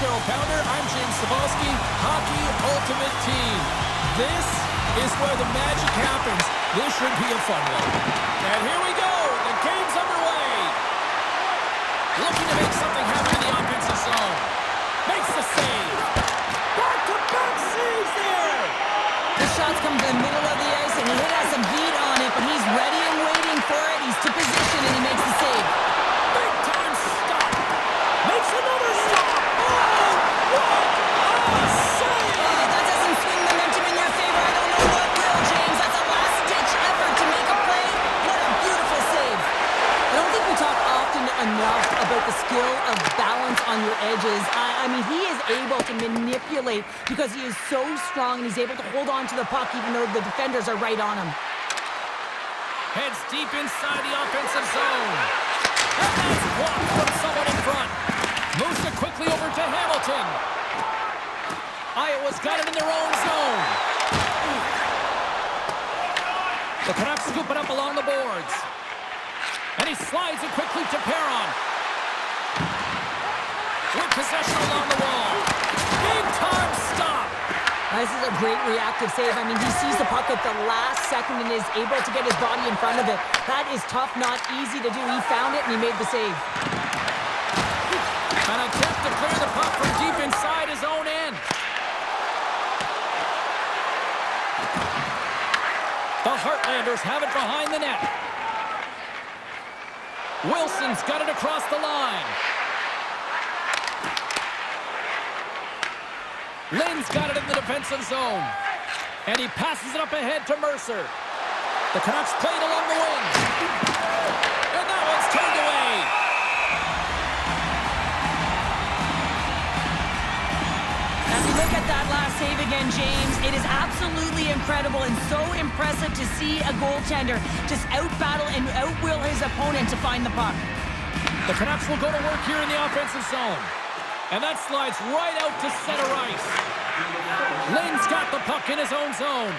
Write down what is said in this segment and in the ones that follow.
Cheryl Pounder. I'm James Cebulski, Hockey Ultimate Team. This is where the magic happens. This should be a fun one. And here we go. The game's underway. Looking to make something happen in the offensive zone. Makes the save. Back-to-back saves there. The shots come to the middle of the ice, and he has some heat on it, but he's ready and waiting for it. He's to position, and he makes the save. Big-time stop. Makes another stop. Oh, what a save. Oh, that doesn't swing momentum in your favor. I don't know what will, James. That's a last-ditch effort to make a play. What a beautiful save. I don't think we talk often enough about the skill of balance on your edges. I mean, he is able to manipulate because he is so strong, and he's able to hold on to the puck even though the defenders are right on him. Heads deep inside the offensive zone. And that's blocked from someone in front. Moves it quickly over to Hamilton. Iowa's got him in their own zone. The Canucks scoop it up along the boards. And he slides it quickly to Perron. With possession along the wall. Big-time stop. This is a great reactive save. I mean, he sees the puck at the last second and is able to get his body in front of it. That is tough, not easy to do. He found it, and he made the save. An attempt to clear the puck from deep inside his own end. The Heartlanders have it behind the net. Wilson's got it across the line. Lynn's got it in the defensive zone. And he passes it up ahead to Mercer. The Canucks played along the wing. And that one's turned away. As we look at that last save again, James, it is absolutely incredible and so impressive to see a goaltender just out-battle and out-will his opponent to find the puck. The Canucks will go to work here in the offensive zone. And that slides right out to center ice. Lynn's got the puck in his own zone.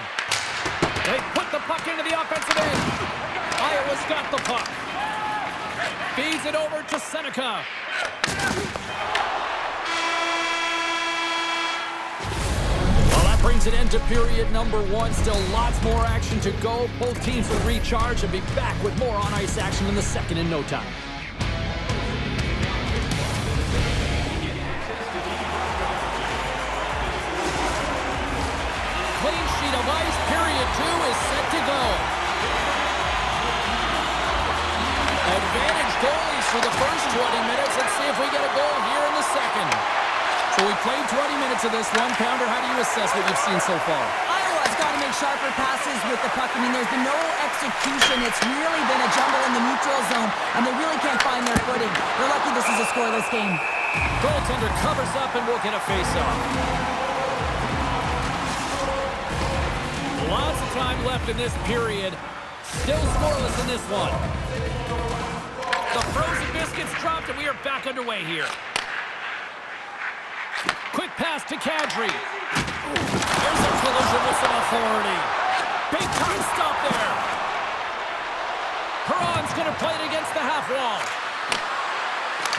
They put the puck into the offensive end. Iowa's got the puck. Feeds it over to Seneca. Well, that brings an end to period number one. Still lots more action to go. Both teams will recharge and be back with more on-ice action in the second in no time. Clean sheet of ice, period two is set to go. Advantage goalies for the first 20 minutes. Let's see if we get a goal here in the second. So we played 20 minutes of this one. Pounder, how do you assess what you've seen so far? Iowa's got to make sharper passes with the puck. I mean, there's been no execution. It's really been a jumble in the neutral zone, and they really can't find their footing. They're lucky this is a scoreless game. Goaltender covers up, and we'll get a face-off. Lots of time left in this period. Still scoreless in this one. The frozen biscuits dropped, and we are back underway here. Quick pass to Kadri. There's a collision with some authority. Big time stop there. Perron's going to play it against the half wall.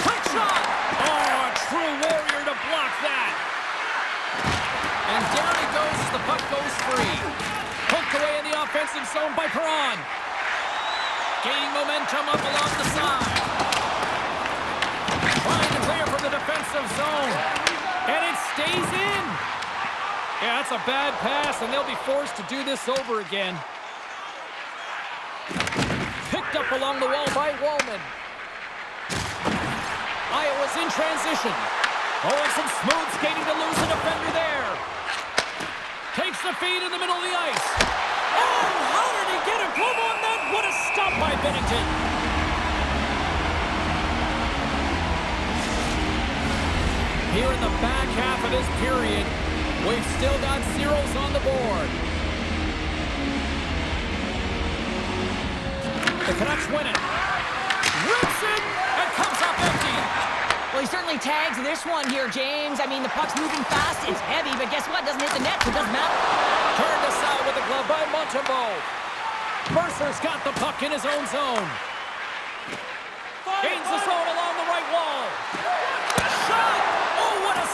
Quick shot. Oh, a true warrior to block that. And down he goes as the puck goes free. Hooked away in the offensive zone by Perron. Gaining momentum up along the side. Trying to clear from the defensive zone. And it stays in. Yeah, that's a bad pass, and they'll be forced to do this over again. Picked up along the wall by Wallman. Iowa's in transition. Oh, and some smooth skating to lose a defender there. Takes the feed in the middle of the ice. Oh, how did he get a glove on that? What a stop by Bennington. Here in the back half of this period, we've still got zeros on the board. The Canucks win it. Rips it and comes up empty. Well, he certainly tags this one here, James. I mean, the puck's moving fast. It's heavy, but guess what? It doesn't hit the net, so it doesn't matter. Turned aside with the glove by Montembeault. Mercer's got the puck in his own zone. Gains the zone along the right wall. Shot! Oh, what a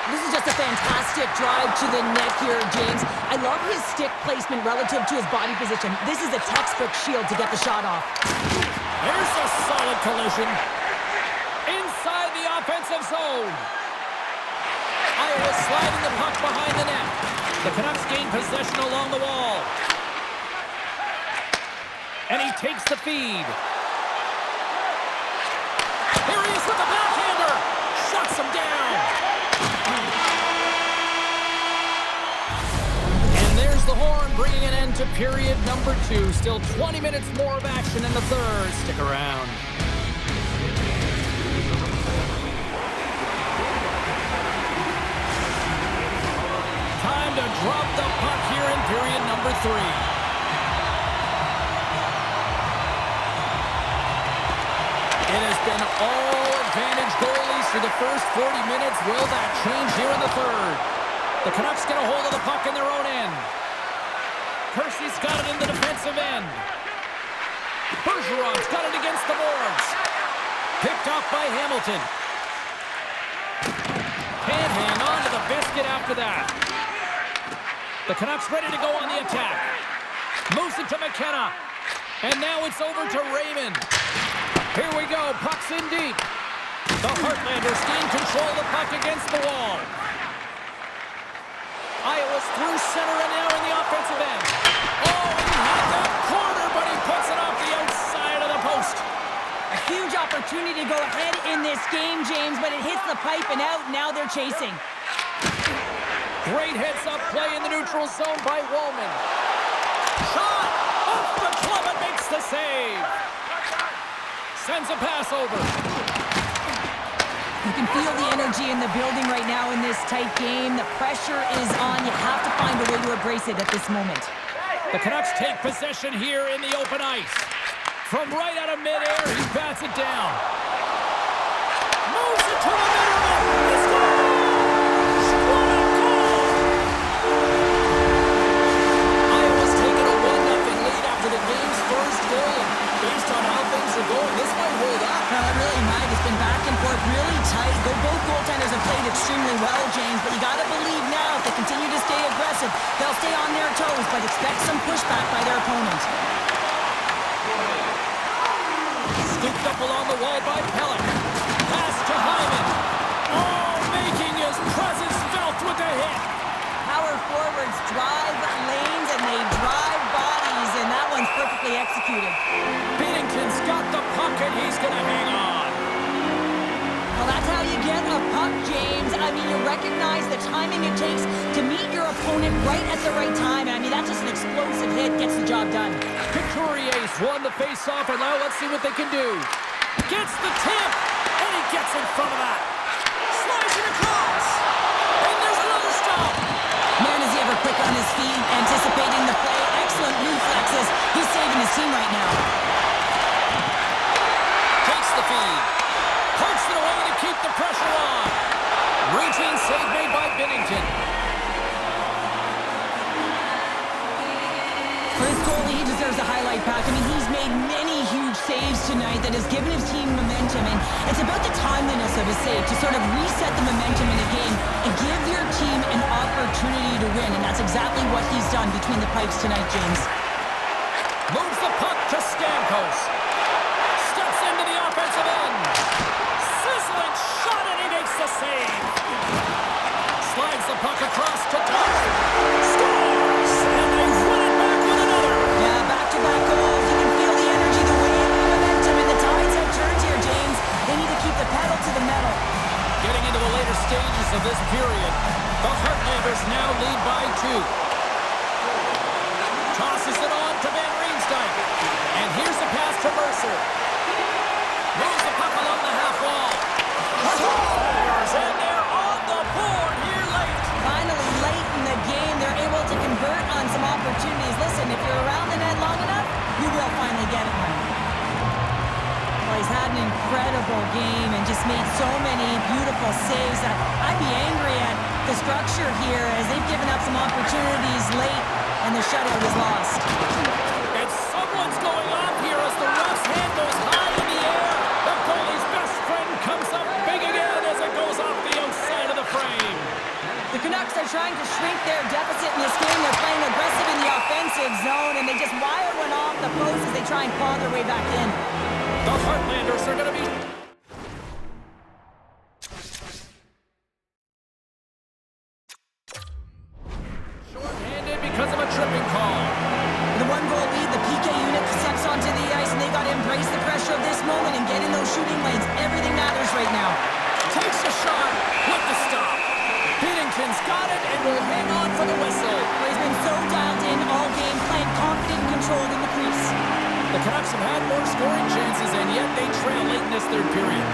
This is just a fantastic drive to the net here, James. I love his stick placement relative to his body position. This is a textbook shield to get the shot off. Here's a solid collision. Inside the offensive zone. Iowa sliding the puck behind the net. The Canucks gain possession along the wall. And he takes the feed. Here he is with the backhander. Shuts him down. And there's the horn, bringing an end to period number 2. Still 20 minutes more of action in the third. Stick around. Time to drop the puck here in period number 3. It has been all advantage goalies for the first 40 minutes. Will that change here in the third? The Canucks get a hold of the puck in their own end. Percy's got it in the defensive end. Bergeron's got it against the boards. Picked off by Hamilton. Can't hang on to the biscuit after that. The Canucks ready to go on the attack. Moves it to McKenna. And now it's over to Raymond. Here we go, puck's in deep. The Heartlanders gain control of the puck against the wall. Iowa's through center and now in the offensive end. Oh, he had that corner, but he puts it off the outside of the post. A huge opportunity to go ahead in this game, James, but it hits the pipe and out. Now they're chasing. Great heads-up play in the neutral zone by Wallman. Shot off the club and makes the save. Sends a pass over. You can feel the energy in the building right now in this tight game. The pressure is on. You have to find a way to embrace it at this moment. The Canucks take possession here in the open ice. From right out of midair, he bats it down. Moves it to the middle. He scores! What a goal! Iowa's taken a 1-0 lead after the game's first goal. Based on how things are going, this might hold up. No, it really might. It's been back and forth, really tight. Both goaltenders have played extremely well, James, but you got to believe now if they continue to stay aggressive, they'll stay on their toes, but expect some pushback by their opponent. Scooped up along the wall by Pellick. Pass to Hyman. Oh, making his presence felt with a hit. Power forwards drive lanes and they drive bodies, and that one's perfectly executed. Binnington's got the puck and he's going to hang on. Well, that's how you get a puck, James. I mean, you recognize the timing it takes to meet your opponent right at the right time. I mean, that's just an explosive hit, gets the job done. Couturier's won the face-off, and now let's see what they can do. Gets the tip, and he gets in front of that. Slides it across, and there's another stop. Man, is he ever quick on his feet, anticipating the play. Excellent reflexes. He's saving his team right now. Takes the feed. Pokes it away to keep the pressure on. Routine save made by Binnington. For this goalie, he deserves a highlight pack. I mean, he's made many huge saves tonight that has given his team momentum, and it's about the timeliness of his save to sort of reset the momentum in a game and give your team an opportunity to win, and that's exactly what he's done between the pipes tonight, James. Moves the puck to Stamkos. Steps into the offensive end. Sizzling shot, and he makes the save. Slides the puck across to Tuck. Scores! And they win it back with another. Yeah, back-to-back goals. You can feel the energy, the wave, the momentum, and the tides have turned here, James. They need to keep the pedal to the metal. Getting into the later stages of this period, the Heartlanders now lead by 2. Tosses it on to Van Riemsdyk. And here's the pass to Mercer. Moves the puck along the half wall. Scores! And they're on the board here late. Finally, late in the game, they're able to convert on some opportunities. Listen, if you're around the net long enough, you will finally get it one. Well, he's had an incredible game and just made so many beautiful saves that I'd be angry at the structure here as they've given up some opportunities late and the shutout is lost. And someone's going off here as the ref's hand goes high in the air. The goalie's best friend comes up big again as it goes off the outside of the frame. the post as they try and claw their way back in. The Heartlanders are going to be... short-handed because of a tripping call. With a one-goal lead, the PK unit steps onto the ice, and they got to embrace the pressure of this moment and get in those shooting lanes. Everything matters right now. Takes a shot with the stop. Binnington's got it and will hang on for the whistle. He's been so dialed in all game, playing confident and controlled in the crease. The Canucks have had more scoring chances, and yet they trail late in this third period.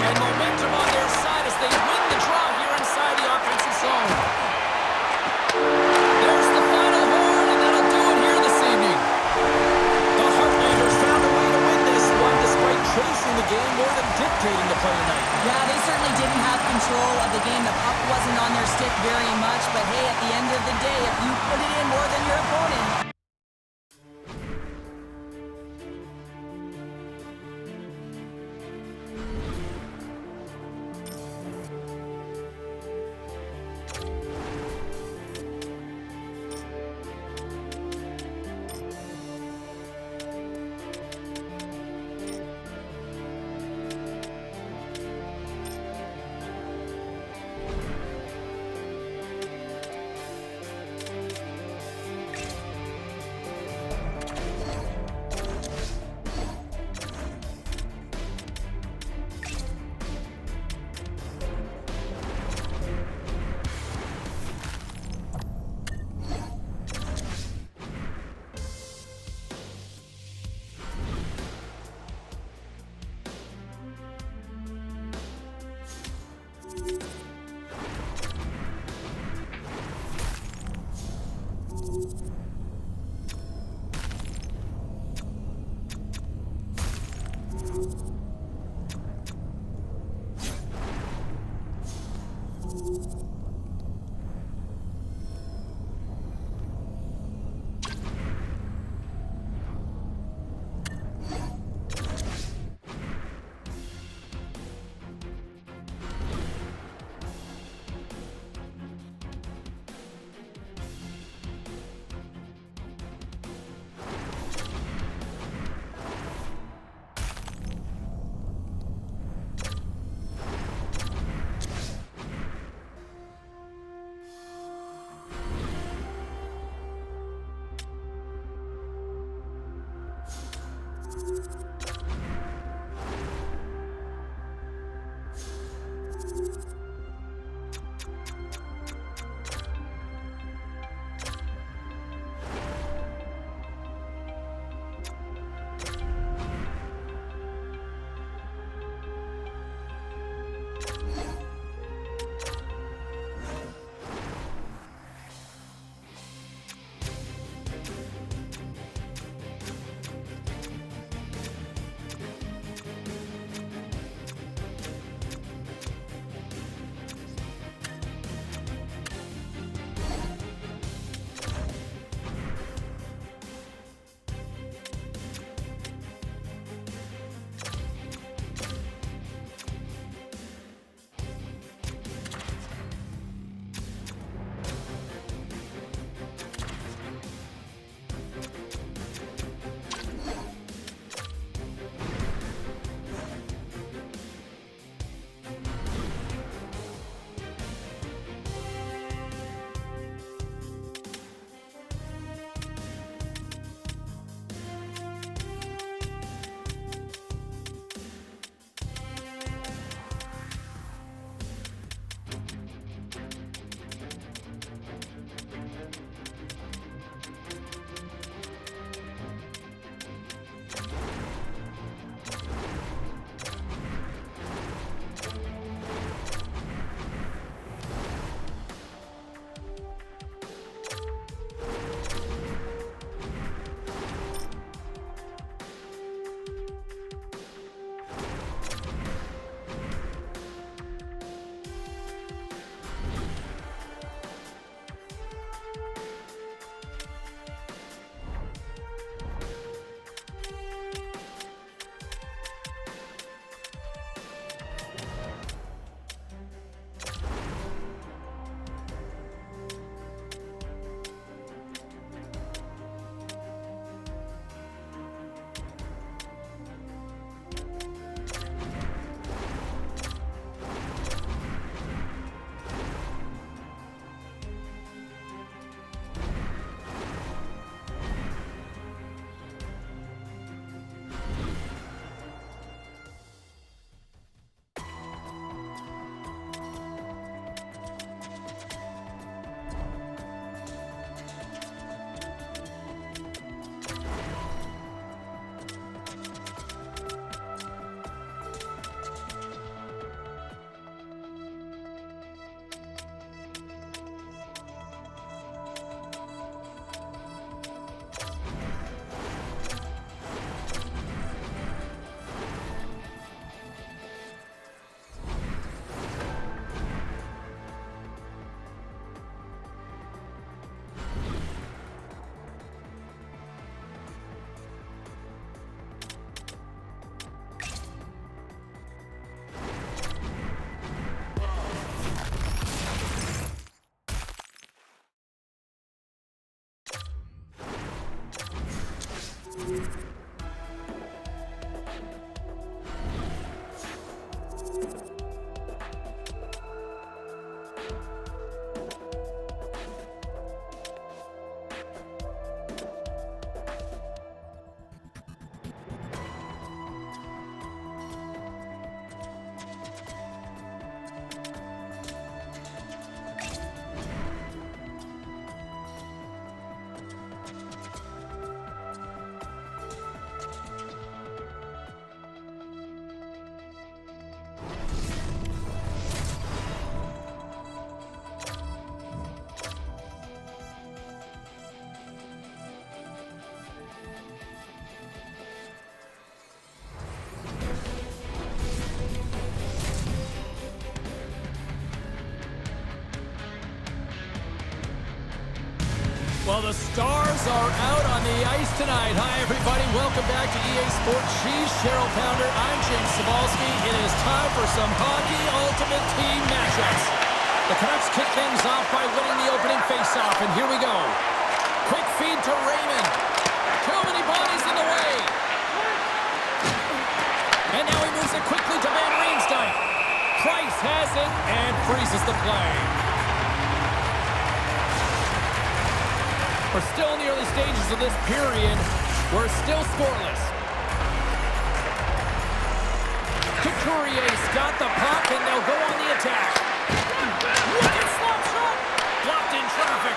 And momentum on their side as they win the draw here inside the offensive zone. There's the final horn, and that'll do it here this evening. The Heartlanders found a way to win this one despite chasing the game more than dictating the play tonight. Yeah, they certainly didn't have control of the game. The puck wasn't on their stick very much, but hey, at the end of the day, if you put it in more than your opponent... Well, the stars are out on the ice tonight. Hi, everybody. Welcome back to EA Sports. She's Cheryl Pounder. I'm James Cybulski. It is time for some Hockey Ultimate Team matchups. The Canucks kick things off by winning the opening faceoff, and here we go. Quick feed to Raymond. Too many bodies in the way. And now he moves it quickly to Van Riemsdyk. Price has it and freezes the play. We're still in the early stages of this period. We're still scoreless. Couturier's got the puck, and they'll go on the attack. Wicked slap shot! Blocked in traffic.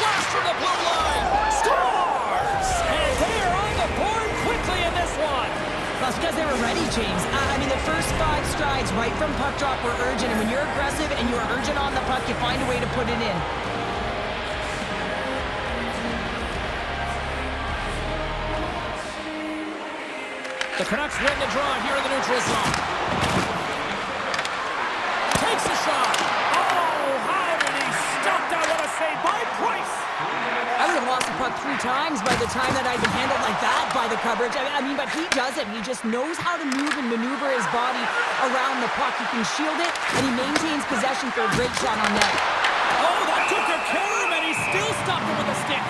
Blast from the blue line. Scores! And they are on the board quickly in this one. That's because they were ready, James. I mean, the first 5 strides right from puck drop were urgent, and when you're aggressive and you're urgent on the puck, you find a way to put it in. The Canucks win the draw here in the neutral zone. Takes a shot. Oh, how did he stop that? What a save by Price. I would have lost the puck 3 times by the time that I'd been handled like that by the coverage. I mean, but he does it. He just knows how to move and maneuver his body around the puck. He can shield it, and he maintains possession for a great shot on net. Oh, that took a care, and he still stopped it with a stick.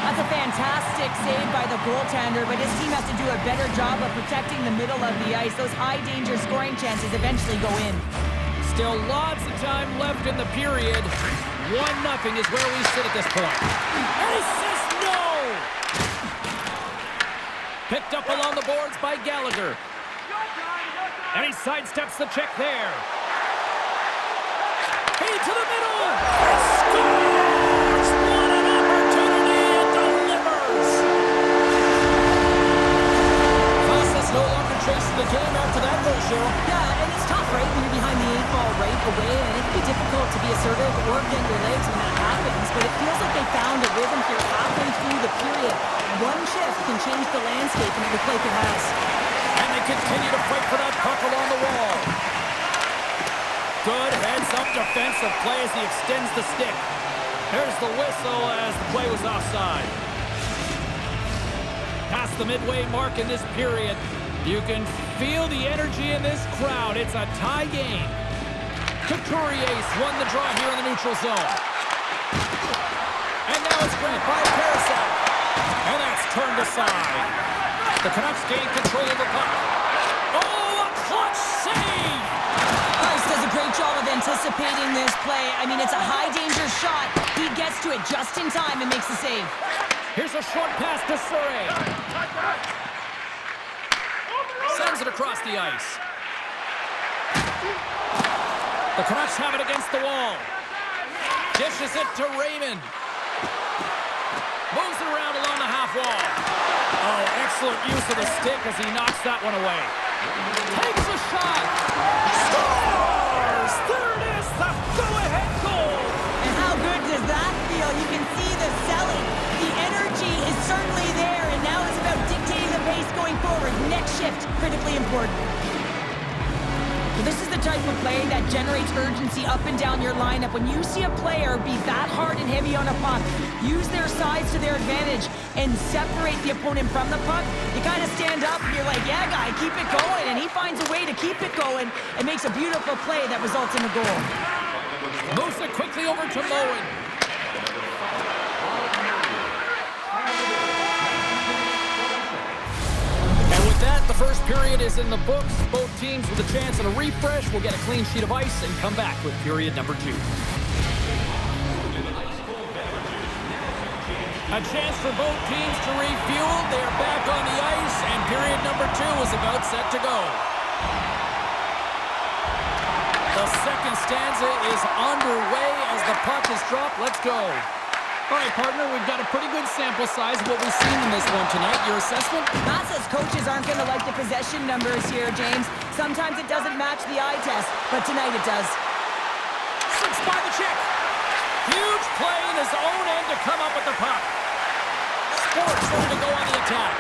That's a fantastic save by the goaltender, but his team has to do a better job of protecting the middle of the ice. Those high-danger scoring chances eventually go in. Still lots of time left in the period. 1-0 is where we sit at this point. And he says no! Picked up along the boards by Gallagher. And he sidesteps the check there. Feed to the middle! Scores! What an opportunity! It delivers! Fastest no longer chasing the game after that goal, Cheryl. Yeah, and it's tough, right, when you're behind the 8 ball right away, and it can be difficult to be assertive or get your legs when that happens, but it feels like they found a rhythm here halfway through the period. One shift can change the landscape, and it looks like it has. And they continue to fight for that puck along the wall. Good heads-up defensive play as he extends the stick. There's the whistle as the play was offside. Past the midway mark in this period. You can feel the energy in this crowd. It's a tie game. Couturier's won the draw here in the neutral zone. And now it's grabbed by Parasol. And that's turned aside. The Canucks gain control of the puck. Oh, a clutch save! Price does a great job of anticipating this play. I mean, it's a high-danger shot. He gets to it just in time and makes the save. Here's a short pass to Surrey. Sends it across the ice. The Canucks have it against the wall. Dishes it to Raymond. Moves it around along the half wall. Oh, excellent use of the stick as he knocks that one away. Takes a shot. Scores! There it is, the go-ahead goal. And how good does that feel? You can see the selling. The energy is certainly there, and now it's about dictating the pace going forward. Next shift, critically important. This is the type of play that generates urgency up and down your lineup. When you see a player be that hard and heavy on a puck, use their size to their advantage, and separate the opponent from the puck, you kind of stand up and you're like, yeah, guy, keep it going. And he finds a way to keep it going and makes a beautiful play that results in a goal. Moves it quickly over to Moen. The first period is in the books. Both teams with a chance at a refresh will get a clean sheet of ice and come back with period number 2. A chance for both teams to refuel. They are back on the ice, and period number 2 is about set to go. The second stanza is underway as the puck is dropped. Let's go. All right, partner, we've got a pretty good sample size of what we've seen in this one tonight. Your assessment? Matt says coaches aren't going to like the possession numbers here, James. Sometimes it doesn't match the eye test, but tonight it does. Six by the check. Huge play in his own end to come up with the puck. Sports ready to go on the attack.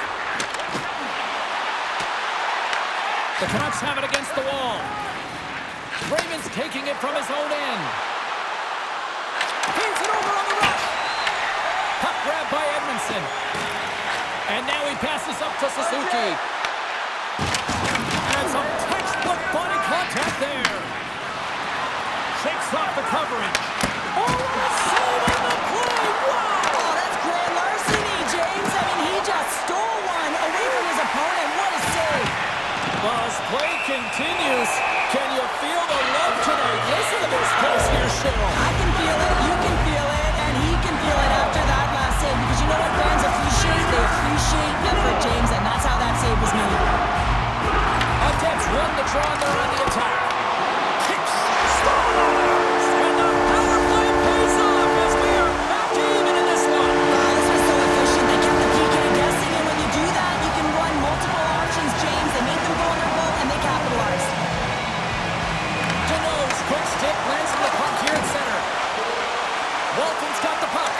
The Canucks have it against the wall. Raymond's taking it from his own end. Feeds it over Edmondson. And now he passes up to Suzuki. And some textbook body contact there. Shakes off the coverage. Oh, what a save on the play! Wow! Oh, that's grand larceny, James. I mean, he just stole one away from his opponent. What a save. Well, as play continues, can you feel the love tonight? Listen to this place here, Cheryl. I can feel it, you can feel it, and he can feel it after that last save. Because you know what fans appreciate? They appreciate effort, James, and that's how that save was made. Attempts run the draw, and they're on the attack. Kicks, scores, and the power play pays off as we are back to even in this one. Wow, this was so efficient. They kept the PK guessing, and when you do that, you can run multiple options, James. They made them vulnerable, and they capitalized. Janot's quick stick lands on the puck here at center. Walton's got the puck.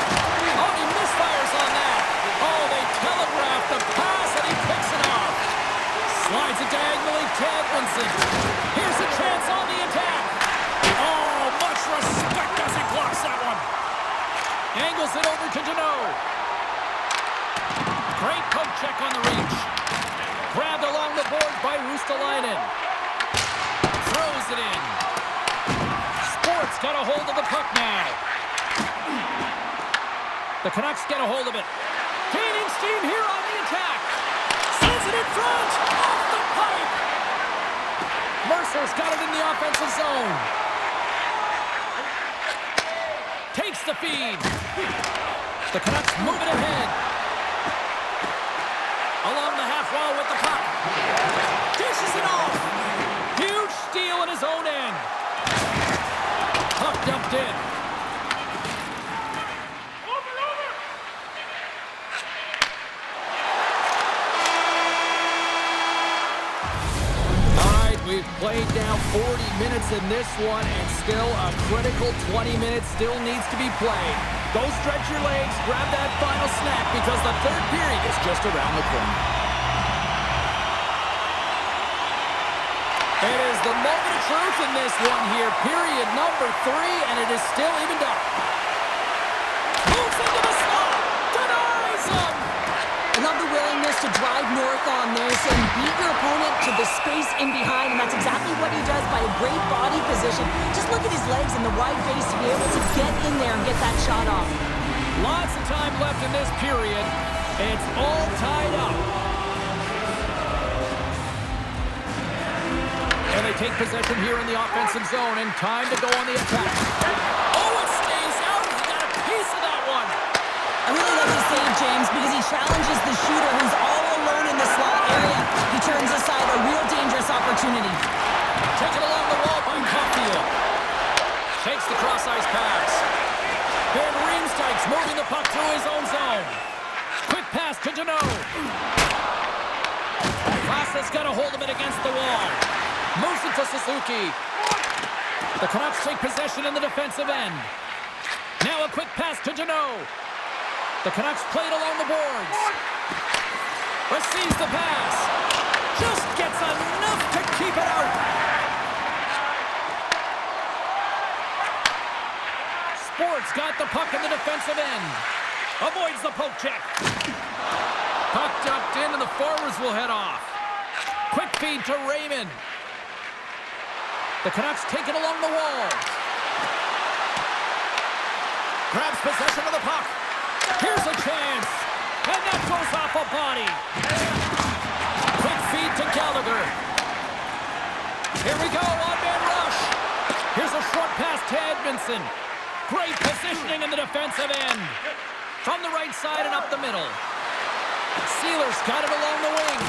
Oh, he misfires on that. Oh, they telegraph the pass, and he picks it off. Slides it diagonally to Edmondson. Here's a chance on the attack. Oh, much respect as he blocks that one. Angles it over to Janot. Great poke check on the reach. Grabbed along the board by Rustalainen. Throws it in. Sports got a hold of the puck now. The Canucks get a hold of it. Gaining steam here on the attack. Sends it in front. Off the pipe. Mercer's got it in the offensive zone. Takes the feed. The Canucks move it ahead. Along the half wall with the puck. Dishes it off. Huge steal at his own end. Puck dumped in. We've played now 40 minutes in this one, and still a critical 20 minutes still needs to be played. Go stretch your legs, grab that final snack, because the third period is just around the corner. It is the moment of truth in this one here, period number 3, and it is still evened up. Moves into the slot, denies him! I love the willingness to drive north on this and beat your opponent to the space in behind, and that's exactly what he does by a great body position. Just look at his legs and the wide base to be able to get in there and get that shot off. Lots of time left in this period. It's all tied up. And they take possession here in the offensive zone, and time to go on the attack. Oh, it stays out. He got a piece of that one. I really like his save, James, because he challenges the shooter who's all alone in the slot area. He turns aside a real dangerous opportunity. Taken along the wall by Caulfield. Takes the cross-ice pass. Ben Riemsdyk's moving the puck through his own zone. Quick pass to Janot. Vasa's got a hold of it against the wall. Moves it to Suzuki. The Canucks take possession in the defensive end. Now a quick pass to Janot. The Canucks played along the boards. Receives the pass. Just gets enough to keep it out. Sports got the puck in the defensive end. Avoids the poke check. Puck dumped in, and the forwards will head off. Quick feed to Raymond. The Canucks take it along the wall. Grabs possession of the puck. Here's a chance. And that goes off a body. Quick feed to Gallagher. Here we go, on-man rush. Here's a short pass to Edmondson. Great positioning in the defensive end. From the right side and up the middle. Sealer's got it along the wing.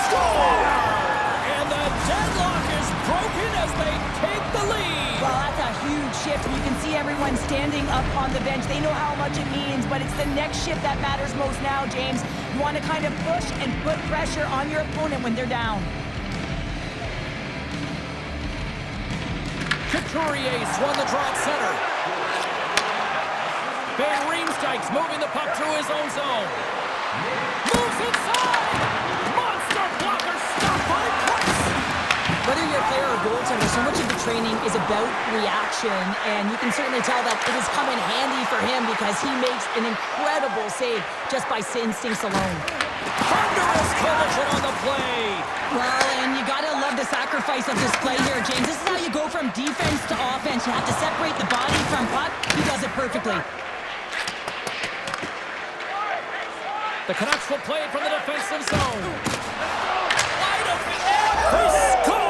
Score! And the deadlock is broken as they take the lead. Well, that's a huge shift. You can see everyone standing up on the bench. They know how much it means, but it's the next shift that matters most now, James. You want to kind of push and put pressure on your opponent when they're down. Couturier's won the draw at center. Ben Riemsdyk's moving the puck through his own zone. Moves inside! Monster blocker stopped by Price! The Whether you're a player or goaltender, so much of the training is about reaction, and you can certainly tell that it has come in handy for him because he makes an incredible save just by instincts alone. Thunderous collision on the play. Well, and you gotta love the sacrifice of this play here, James. This is how you go from defense to offense. You have to separate the body from puck. He does it perfectly. The Canucks will play it from the defensive zone. Wide open. They score!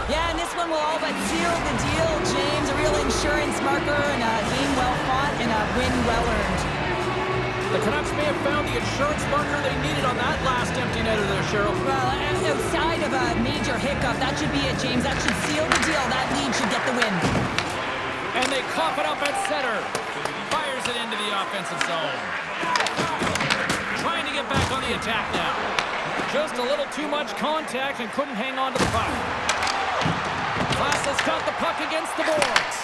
Yeah, and this one will all but seal the deal, James. A real insurance marker and a game well fought and a win well earned. The Canucks may have found the insurance marker they needed on that last empty netter there, Cheryl. Well, outside of a major hiccup, that should be it, James. That should seal the deal. That lead should get the win. And they cough it up at center. Fires it into the offensive zone. Trying to get back on the attack now. Just a little too much contact and couldn't hang on to the puck. Class has got the puck against the boards.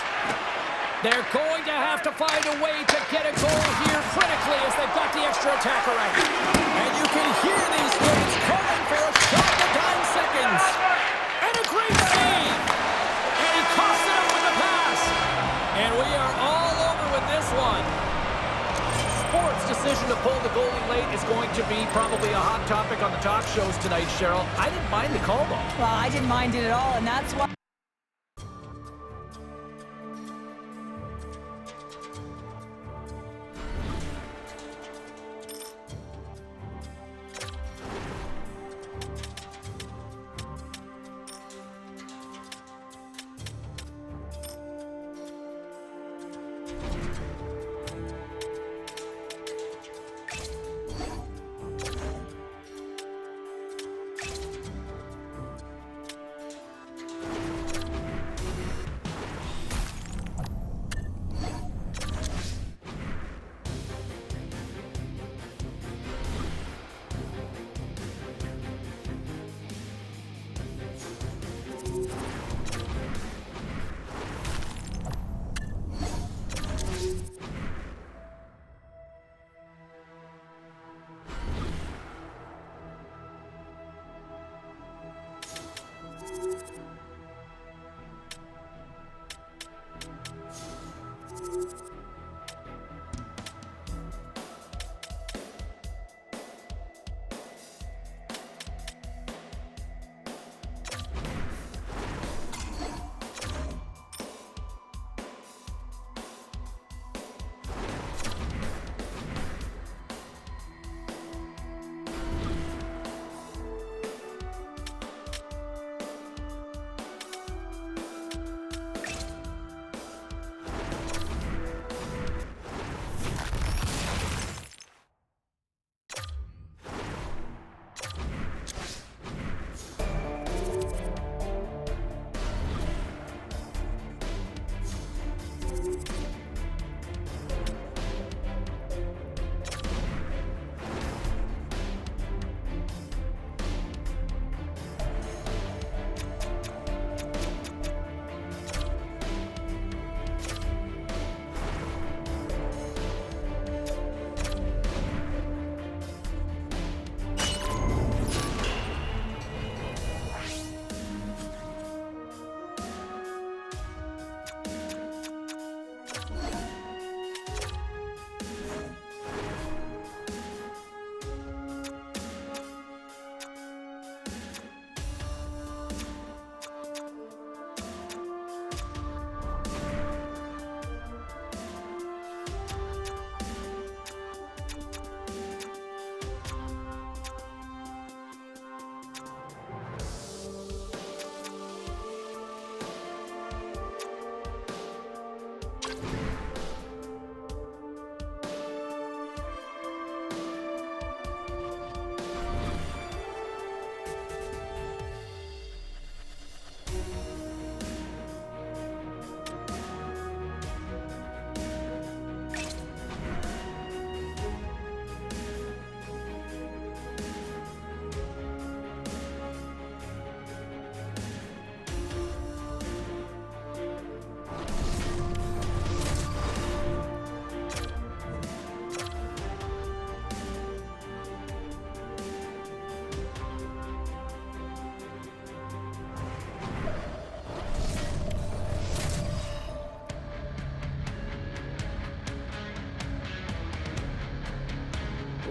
They're going to have to find a way to get a goal here critically as they've got the extra attacker right. And you can hear these kids calling for a shot in the dying seconds. And a great save. And he coughs it up with the pass. And we are all over with this one. Sport's decision to pull the goalie late is going to be probably a hot topic on the talk shows tonight, Cheryl. I didn't mind the call, though. Well, I didn't mind it at all, and that's why.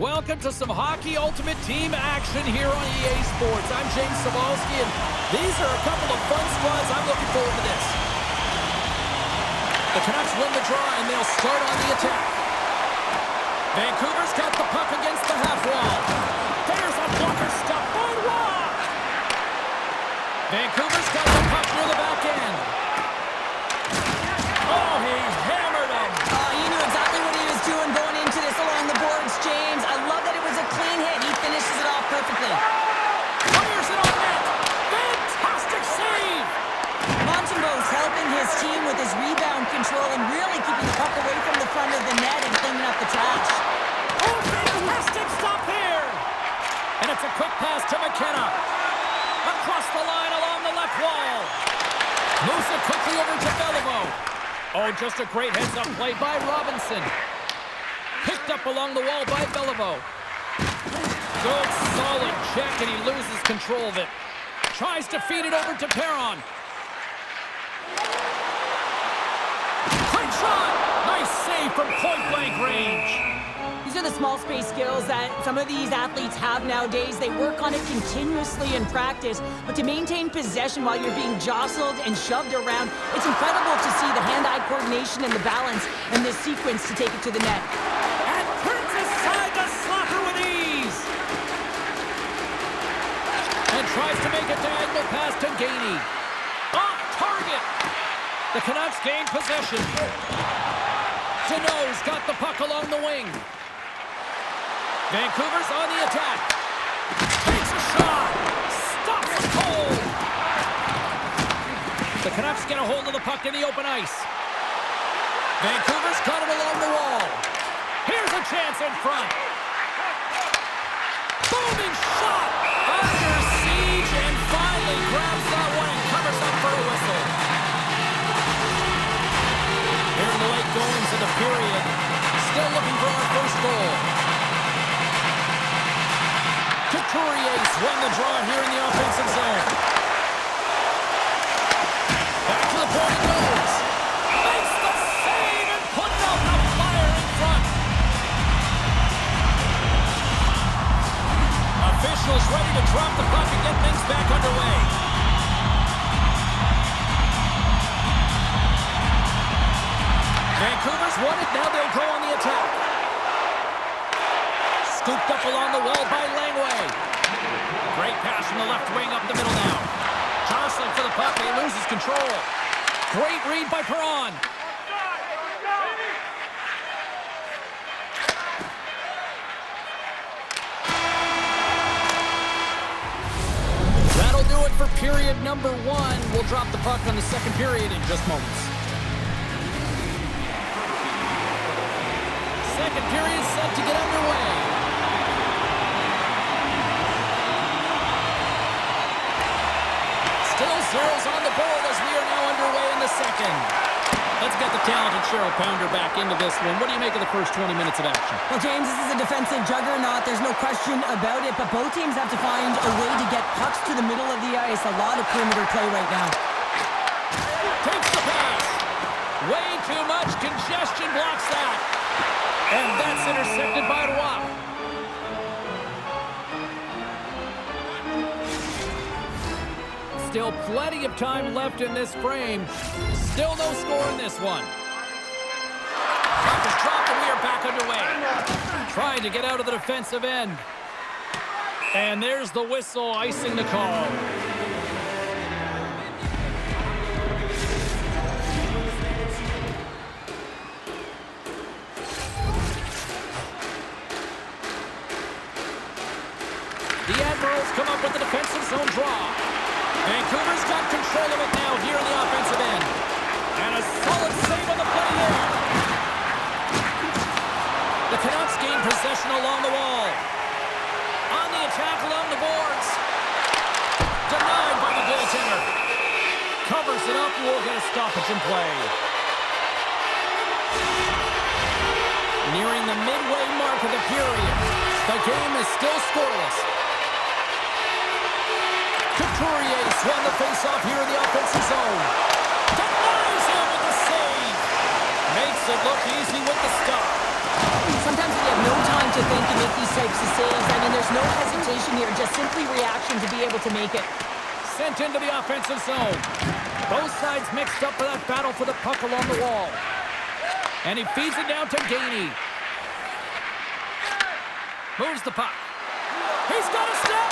Welcome to some Hockey Ultimate Team action here on EA Sports. I'm James Cybulski, and these are a couple of fun squads. I'm looking forward to this. The Canucks win the draw, and they'll start on the attack. Vancouver's got the puck against the half wall. There's a blocker stop by Roy. Vancouver's got the puck near the back end. Oh, he hammered him. He knew exactly what he was doing going into this along the boards, James. I love that it was a clean hit. He finishes it off perfectly. Fires it on net. Fantastic save. Montembeau's helping his team with his rebound control and really keeping the puck away from the front of the net and cleaning up the trash. Oh, fantastic stop here. And it's a quick pass to McKenna. Across the line along the left wall. Moves it quickly over to Beliveau. Oh, just a great heads-up play by Robinson. Picked up along the wall by Beliveau. Good, solid check, and he loses control of it. Tries to feed it over to Perron. Quick shot! Nice save from point-blank range. These are the small space skills that some of these athletes have nowadays. They work on it continuously in practice, but to maintain possession while you're being jostled and shoved around, it's incredible to see the hand-eye coordination and the balance in this sequence to take it to the net. And turns aside the slapper with ease. And tries to make a diagonal pass to Gainey. Off target. The Canucks gain possession. Deneau's got the puck along the wing. Vancouver's on the attack. Takes a shot. Stops it cold. The Canucks get a hold of the puck in the open ice. Vancouver's got it along the wall. Here's a chance in front. Booming shot. Under siege and finally grabs that one and covers up for a whistle. Here in the late goings of the period. Still looking for our first goal. Couturier's won the draw here in the offensive zone. Back to the point it goes. Makes the save and puts out the fire in front. Officials ready to drop the puck and get things back underway. Vancouver's won it. Now they'll go on the attack. Scooped up along the wall by Langway. Great pass from the left wing up the middle now. Jostling for the puck, and he loses control. Great read by Perron. That'll do it for period number one. We'll drop the puck on the second period in just moments. Second period set to get underway. Still zeros on the board as we are now underway in the second. Let's get the talented Cheryl Pounder back into this one. What do you make of the first 20 minutes of action? Well, James, this is a defensive juggernaut. There's no question about it, but both teams have to find a way to get pucks to the middle of the ice. A lot of perimeter play right now. Takes the pass. Way too much congestion blocks that. And that's intercepted by Roy. Still plenty of time left in this frame. Still no score in this one. Puck is dropped and we are back underway. Trying to get out of the defensive end. And there's the whistle icing the call. The Admirals come up with the defensive zone draw. Vancouver's got control of it now here in the offensive end. And a solid save on the play there. The Canucks gain possession along the wall. On the attack along the boards. Denied by the goaltender. Covers it up. We'll get a stoppage in play. Nearing the midway mark of the period. The game is still scoreless. Couturier's won the faceoff here in the offensive zone. Denies him with the save. Makes it look easy with the stop. Sometimes when you have no time to think you make these types of saves. I mean, there's no hesitation here, just simply reaction to be able to make it. Sent into the offensive zone. Both sides mixed up for that battle for the puck along the wall. And he feeds it down to Gainey. Moves the puck. He's got a step.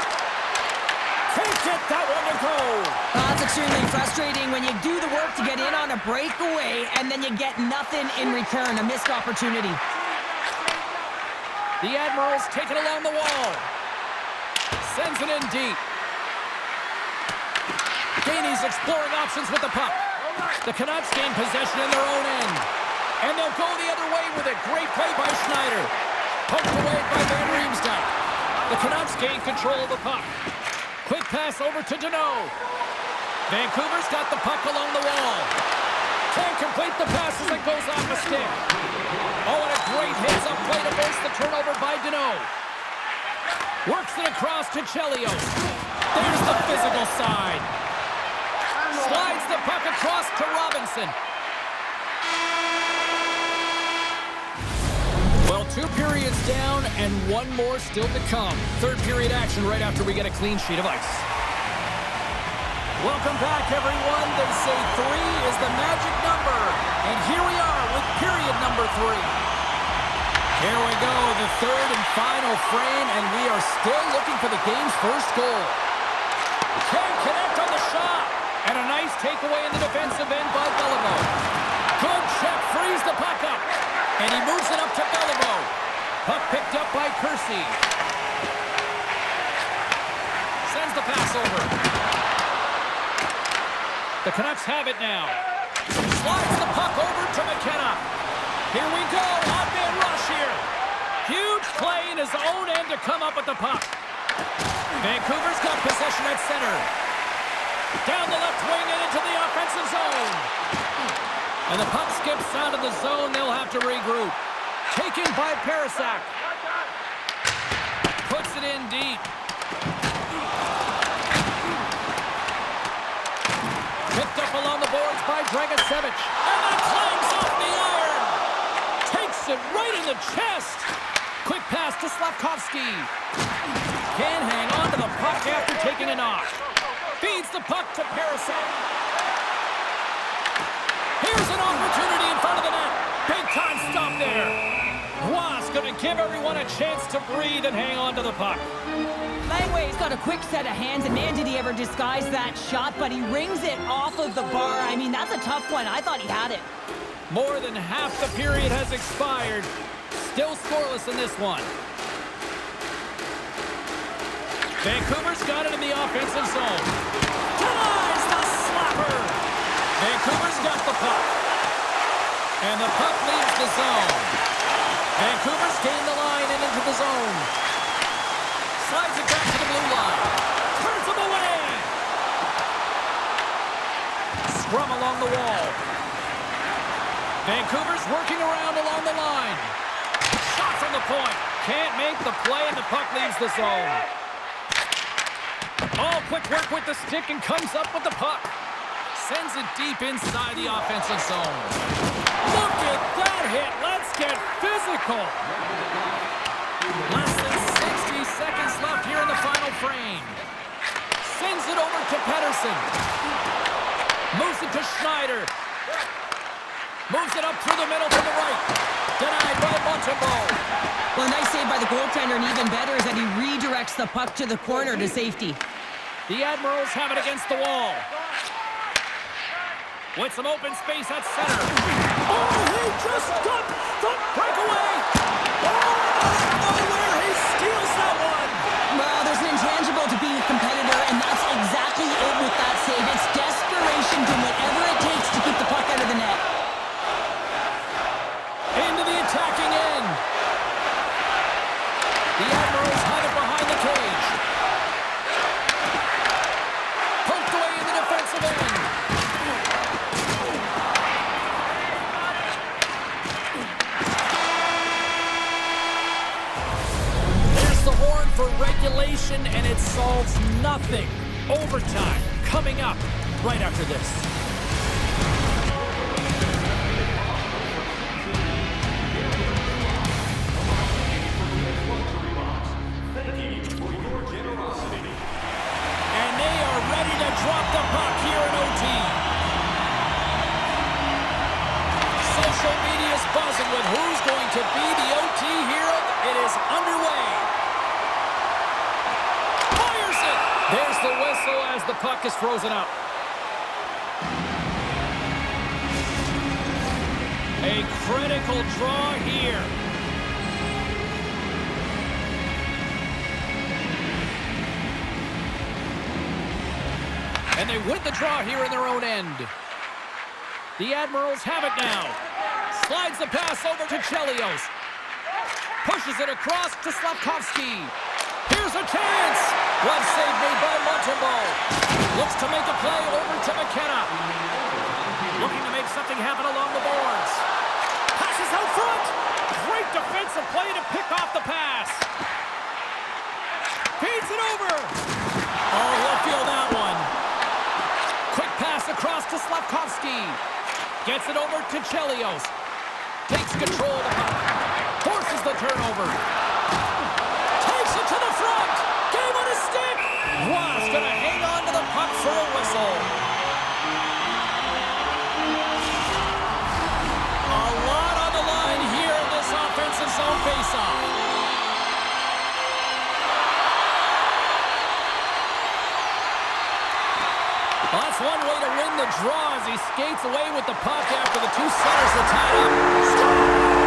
Can't get that one to go. That's extremely frustrating when you do the work to get in on a breakaway and then you get nothing in return, a missed opportunity. The Admirals take it along the wall. Sends it in deep. Gainey's exploring options with the puck. The Canucks gain possession in their own end. And they'll go the other way with it. Great play by Schneider. Poked away by Van Riemsdyk. The Canucks gain control of the puck. Quick pass over to Deneau. Vancouver's got the puck along the wall. Can't complete the pass as it goes off a stick. Oh, and a great hits-up play to force the turnover by Deneau. Works it across to Chelios. There's the physical side. Slides the puck across to Robinson. Well, 2 periods down and 1 more still to come. Third period action right after we get a clean sheet of ice. Welcome back, everyone. They say 3 is the magic number. And here we are with period number 3. Here we go, the third and final frame, and we are still looking for the game's first goal. Can't connect on the shot. And a nice takeaway in the defensive end by Beliveau. Good check, frees the puck up. And he moves it up to Beliveau. Puck picked up by Kersey. Sends the pass over. The Canucks have it now. Slides the puck over to McKenna. Here we go, odd-man rush here. Huge play in his own end to come up with the puck. Vancouver's got possession at center. Down the left wing and into the offensive zone. And the puck skips out of the zone. They'll have to regroup. Taken by Parasak. Puts it in deep. Picked up along the boards by Dragicevic. And that clangs off the iron. Takes it right in the chest. Quick pass to Slavkovsky. Can't hang on to the puck after taking a knock. Feeds the puck to Parasak. Here's an opportunity in front of the net. Big time stop there. Roy's going to give everyone a chance to breathe and hang on to the puck. Langway's got a quick set of hands, and man, did he ever disguise that shot, but he rings it off of the bar. I mean, that's a tough one. I thought he had it. More than half the period has expired. Still scoreless in this one. Vancouver's got it in the offensive zone. Denies the slapper. Vancouver's got the puck. And the puck leaves the zone. Vancouver's gained the line and into the zone. Slides it back to the blue line. Turns him away. Scrum along the wall. Vancouver's working around along the line. Shot from the point. Can't make the play and the puck leaves the zone. Oh, quick work with the stick and comes up with the puck. Sends it deep inside the offensive zone. Look at that hit. Let's get physical. Less than 60 seconds left here in the final frame. Sends it over to Pettersson. Moves it to Schneider. Moves it up through the middle to the right. Denied by Montembeault. Well, nice save by the goaltender, and even better is that he redirects the puck to the corner to safety. The Admirals have it against the wall. With some open space at center. Oh, he just got the breakaway. Oh, out of nowhere, he steals that one. Well, there's an intangible to being a competitor, and that's exactly it with that save. It's desperation, doing whatever it takes to keep the puck out of the net. Into the attacking end. The Admirals have it behind the cage. Poked away in the defensive end. There's the horn for regulation, and it solves nothing. Overtime coming up right after this. as the puck is frozen up. A critical draw here. And they win the draw here in their own end. The Admirals have it now. Slides the pass over to Chelios. Pushes it across to Slavkovsky. Here's a chance. Glove save made by Montembeault. Looks to make a play over to McKenna. Looking to make something happen along the boards. Passes out front. Great defensive play to pick off the pass. Feeds it over. Oh, he'll feel that one. Quick pass across to Slavkovsky. Gets it over to Chelios. Takes control of the puck. Forces the turnover. Takes it to the front. Game on his stick. Ross gonna hang on to the puck for a whistle. A lot on the line here in this offensive zone faceoff. Well, that's one way to win the draw as he skates away with the puck after the two centers are tied up. Score!